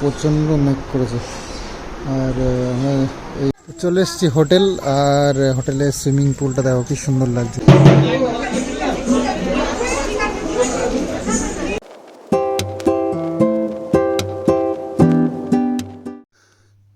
প্রচণ্ড মেঘ করেছে। আর আমরা এই চলে এসেছি হোটেল, আর হোটেলের সুইমিং পুলটা দেখো কি সুন্দর লাগছে।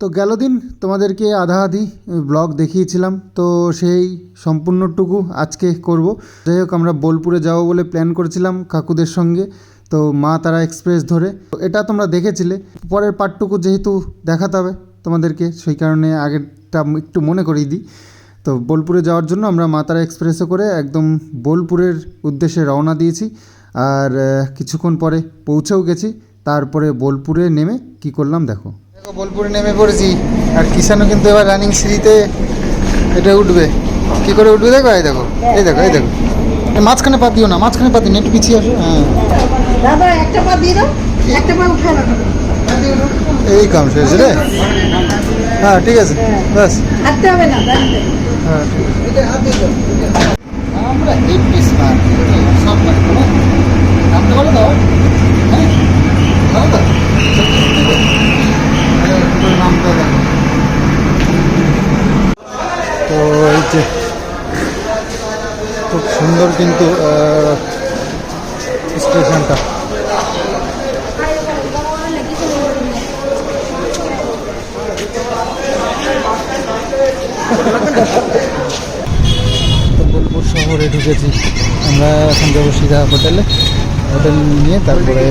তো গেল দিন তোমাদেরকে আধা আধি ব্লগ দেখিয়েছিলাম, তো সেই সম্পূর্ণটুকু আজকে করব। যাই হোক, আমরা বোলপুরে যাব বলে প্ল্যান করেছিলাম কাকুদের সঙ্গে, তো মা তারা এক্সপ্রেস ধরে। এটা তোমরা দেখেছিলে, পরের পার্টটুকু যেহেতু দেখাতে হবে তোমাদেরকে, সেই কারণে আগেরটা একটু মনে করিয়ে দিই। তো বোলপুরে যাওয়ার জন্য আমরা মা তারা এক্সপ্রেসে করে একদম বোলপুরের উদ্দেশ্যে রওনা দিয়েছি, আর কিছুক্ষণ পরে পৌঁছেও গেছি। তারপরে বোলপুরে নেমে কি করলাম দেখো। বোলপুরে নেমে পড়েছি, আর কিষানও কিন্তু এবার রানিং সিঁড়িতে এটা উঠবে। কি করে উঠবে দেখো, এই দেখো, এই দেখো, এই দেখো। মাঝখানে পা দিও না, মাঝখানে পা দিন, একটু পিছিয়ে আসো। হ্যাঁ দাদা, একটা পা দিয়ে দাও, একটা পা উঠে না। এই কাম শেষ রে। হ্যাঁ ঠিক আছে, ব্যাস হাঁটতে হবে না, দাঁড়াতে। হ্যাঁ ঠিক আছে। আমরা এই পিস না সব নামতে বলো তো, হ্যাঁ ভালো তো নামটা দেখো। তো এই যে খুব সুন্দর কিন্তু স্টেশনটা। বোলপুর শহরে ঢুকেছি আমরা, এখন যাবো সিধা হোটেলে। হোটেল নিয়ে তারপরে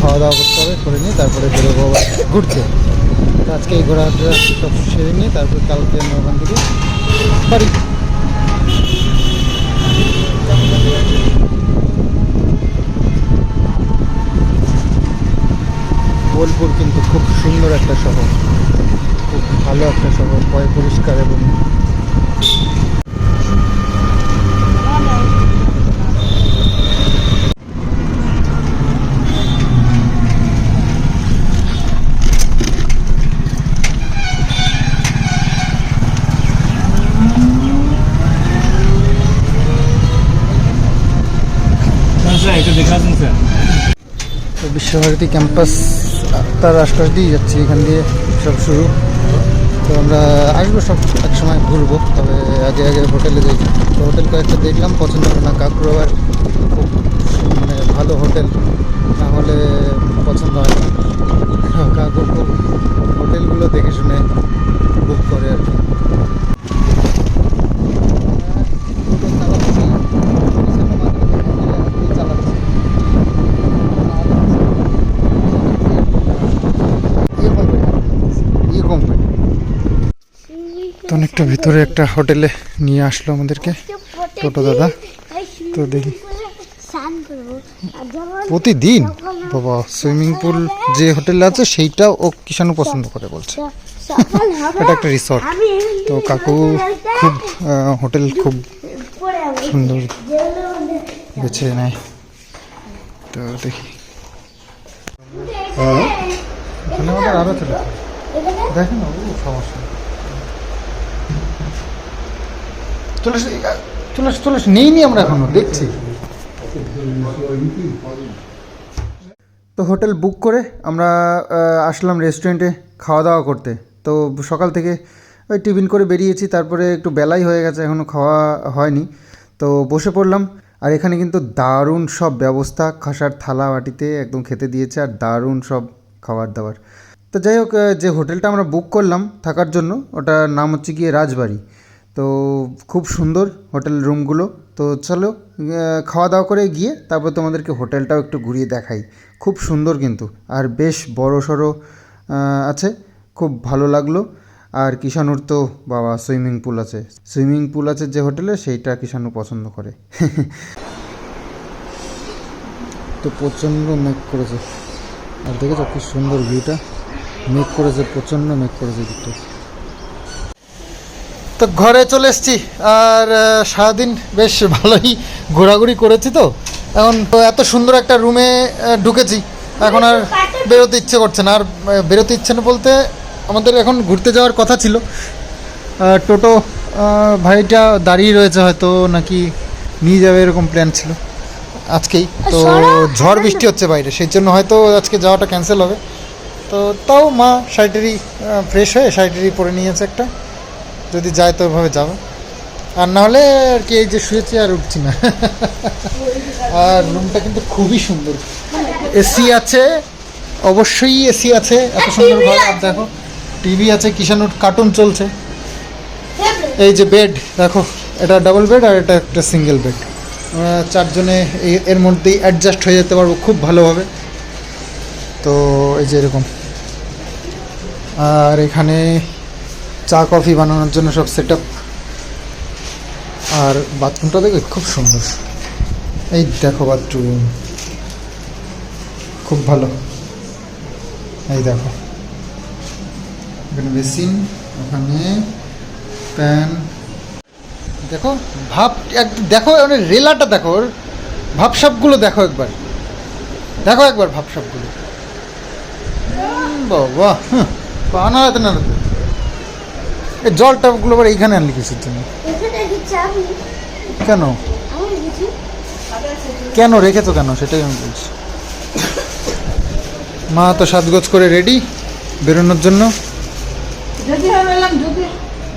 খাওয়া দাওয়া করতে হবে, করে নিয়ে তারপরে বেরোবো ঘুরতে। আজকে এই ঘোরাটা সব সেরে নিয়ে তারপরে কালকে আমরা ওখান থেকে বাড়ি। বোলপুর কিন্তু খুব সুন্দর একটা শহর, খুব ভালো একটা শহর, পরিষ্কার এবং তো বিশ্বভারতী ক্যাম্পাস তার আশপাশ দিয়ে যাচ্ছি, এখান দিয়ে সব শুরু। তো আমরা আসবো সব এক সময় ঘুরবো, তবে আগে আগে হোটেলে যাই। তো হোটেল কয়েকটা দেখলাম, পছন্দ হলো না। কাকুর আবার খুব মানে ভালো হোটেল না হলে পছন্দ হয় না। কাকু খুব হোটেলগুলো দেখে শুনে বুক করে আর কি। তো অনেকটা ভিতরে একটা হোটেলে নিয়ে আসলো আমাদেরকে টোটো দাদা। তো দেখি প্রতিদিন বাবা সুইমিং পুল যে হোটেলে আছে সেইটা ও কিষানু পছন্দ করে বলছে। এটা একটা রিসর্ট। তো কাকু খুব হোটেল খুব সুন্দর বেছে নেয়। তো দেখি ওখানে আমাদের আরও চলে দেখেন না, সমস্যা চলে নেই নি আমরা এখনো দেখছি। তো হোটেল বুক করে আমরা আসলাম রেস্টুরেন্টে খাওয়া দাওয়া করতে। তো সকাল থেকে ওই টিফিন করে বেরিয়েছি, তারপরে একটু বেলাই হয়ে গেছে, এখনও খাওয়া হয়নি। তো বসে পড়লাম, আর এখানে কিন্তু দারুণ সব ব্যবস্থা, খাসার থালা বাটিতে একদম খেতে দিয়েছে, আর দারুণ সব খাবার দাবার। তো যাই হোক, যে হোটেলটা আমরা বুক করলাম থাকার জন্য, ওটার নাম হচ্ছে গিয়ে রাজবাড়ি। তো খুব সুন্দর হোটেল রুমগুলো। তো চলো খাওয়া দাওয়া করে গিয়ে তারপর তোমাদেরকে হোটেলটাও একটু ঘুরিয়ে দেখাই। খুব সুন্দর কিন্তু, আর বেশ বড় সড়ো আছে, খুব ভালো লাগলো। আর কিষানুর তো বাবা সুইমিং পুল আছে যে হোটেলে, সেইটা কিষানু পছন্দ করে। তো প্রচণ্ড মেঘ করেছে, আর দেখেছো কি সুন্দর ভিউটা। মেঘ করেছে, প্রচণ্ড মেঘ করেছে দিকটা। তো ঘরে চলে এসেছি, আর সারাদিন বেশ ভালোই ঘোরাঘুরি করেছি। তো এখন তো এত সুন্দর একটা রুমে ঢুকেছি, এখন আর বেরোতে ইচ্ছে করছে না। আর বেরোতে ইচ্ছে না বলতে, আমাদের এখন ঘুরতে যাওয়ার কথা ছিল। টোটো ভাইটা দাঁড়িয়ে রয়েছে, হয়তো নাকি নিয়ে যাবে এরকম প্ল্যান ছিল। আজকেই, তো ঝড় বৃষ্টি হচ্ছে বাইরে, সেই জন্য হয়তো আজকে যাওয়াটা ক্যান্সেল হবে। তো তাও মা শাড়িটারি ফ্রেশ হয়ে শাড়িটারি পরে নিয়েছে একটা, যদি যায় তো ওইভাবে যাবে, আর না হলে আর কি এই যে শুয়েছি আর উঠছি না। আর রুমটা কিন্তু খুবই সুন্দর, এসি আছে, অবশ্যই এসি আছে, এত সুন্দর ঘর। আর দেখো টিভি আছে, কিষানুর কার্টুন চলছে। এই যে বেড দেখো, এটা ডাবল বেড আর এটা একটা সিঙ্গেল বেড, চারজনে এর মধ্যেই অ্যাডজাস্ট হয়ে যেতে পারবো খুব ভালোভাবে। তো এই যে এরকম, আর এখানে চা কফি বানানোর জন্য সব সেট আপ। আর বাথরুমটা দেখো খুব সুন্দর, এই দেখো বাথরুম খুব ভালো। এই দেখো এখানে বেসিন, ওখানে প্যান, দেখো ভাব এক দেখো, মানে রেলাটা দেখো, ওর ভাবসাবগুলো দেখো একবার, দেখো একবার ভাবসাবগুলো, বাবা পা নাড়াতে নাড়াতে। এই জল টাপগুলো আবার এইখানে আনলি কিসের জন্য? কেন কেন রেখেছো কেন, সেটাই আমি বলছি। মা তো সাজগোজ করে রেডি বেরোনোর জন্য। যদি হয় বললাম, যদি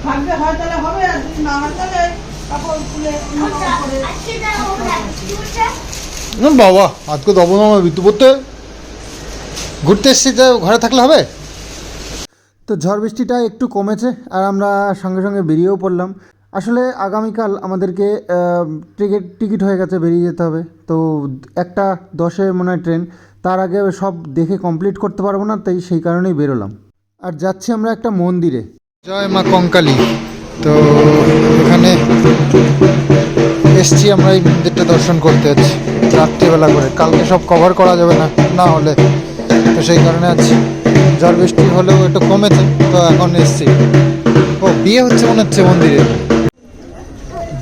ভাগ্যে হয় তাহলে হবে, আর যদি না হয় তাহলে কাপড় খুলে না বাবা, আজকে তো অবনমা ঋতু পড়তে ঘুরতে এসছি, তো ঘরে থাকলে হবে। তো ঝড় বৃষ্টিটা একটু কমেছে আর আমরা সঙ্গে সঙ্গে বেরিয়েও পড়লাম। আসলে আগামীকাল আমাদেরকে টিকিট হয়ে গেছে, বেরিয়ে যেতে হবে। তো 1:10 মনে হয় ট্রেন, তার আগে সব দেখে কমপ্লিট করতে পারবো না, তাই সেই কারণেই বেরোলাম। আর যাচ্ছি আমরা একটা মন্দিরে, জয় মা কঙ্কালী। তো এখানে এসছি আমরা এই মন্দিরটা দর্শন করতে আছি রাত্রিবেলা করে, কালকে সব কভার করা যাবে না না হলে, তো সেই কারণে আছি। ঝড় বৃষ্টি হলেও একটু কমেছে, তো এখন এসছি। ও বিয়ে হচ্ছে মনে হচ্ছে মন্দিরে,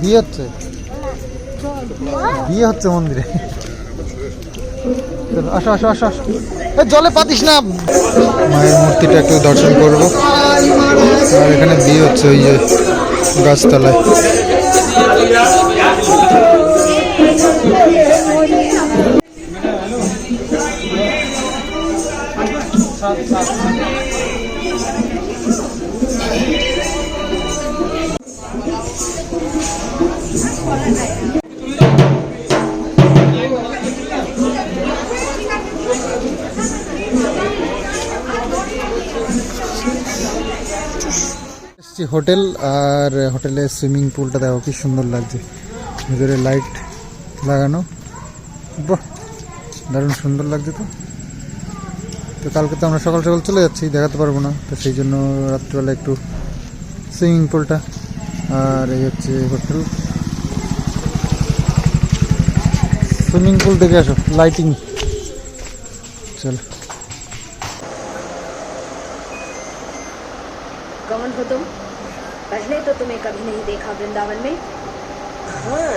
বিয়ে হচ্ছে, বিয়ে হচ্ছে মন্দিরে। আসো আসো আসো আসো, জলে পাতিস না। মায়ের মূর্তিটা একটু দর্শন করব, আর এখানে বিয়ে হচ্ছে ওই যে গাছতলায়। হোটেল, আর হোটেলের সুইমিং পুলটা দেখো কি সুন্দর লাগছে, ভিতরে লাইট লাগানো, বাহ দারুণ সুন্দর লাগছে। তো তো কালকে তো আমরা সকাল সকাল চলে যাচ্ছি, দেখাতে পারবো না, তো সেই জন্য রাত্রিবেলা একটু সুইমিং পুলটা। আর এই হচ্ছে হোটেল, সুইমিং পুল দেখে আসো, লাইটিং। চলো। कौन हो तुम? पहले तो तुम्हें कभी नहीं देखा वृंदावन में। हाँ,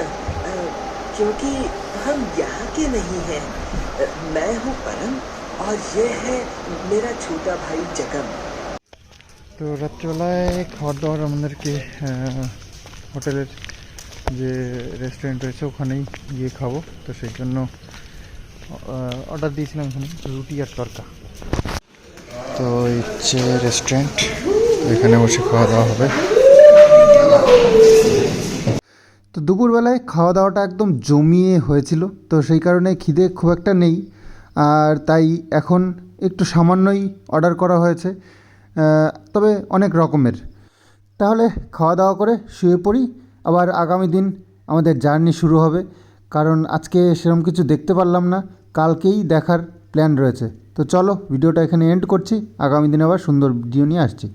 क्योंकि हम यहाँ के नहीं हैं। मैं हूँ परम और ये है मेरा छोटा भाई जगम। তো রাত্রিবেলায় খাবার দাবার আমাদেরকে হোটেলের যে রেস্টুরেন্ট রয়েছে ওখানেই গিয়ে খাবো, তো সেই জন্য অর্ডার দিয়েছিলাম এখানে রুটি আর তরকা। তো এই হচ্ছে রেস্টুরেন্ট, এখানে বসে খাওয়া দাওয়া হবে। তো দুপুরবেলায় খাওয়া দাওয়াটা একদম জমিয়ে হয়েছিল, তো সেই কারণে খিদে খুব একটা নেই, আর তাই এখন একটু সামান্যই অর্ডার করা হয়েছে, তবে অনেক রকমের। তাহলে খাওয়া দাওয়া করে শুয়ে পড়ি, আবার আগামী দিন আমাদের জার্নি শুরু হবে, কারণ আজকে সেরকম কিছু দেখতে পারলাম না, কালকেই দেখার প্ল্যান রয়েছে। তো চলো ভিডিওটা এখানে এন্ড করছি, আগামী দিন আবার সুন্দর ভিডিও নিয়ে আসছি।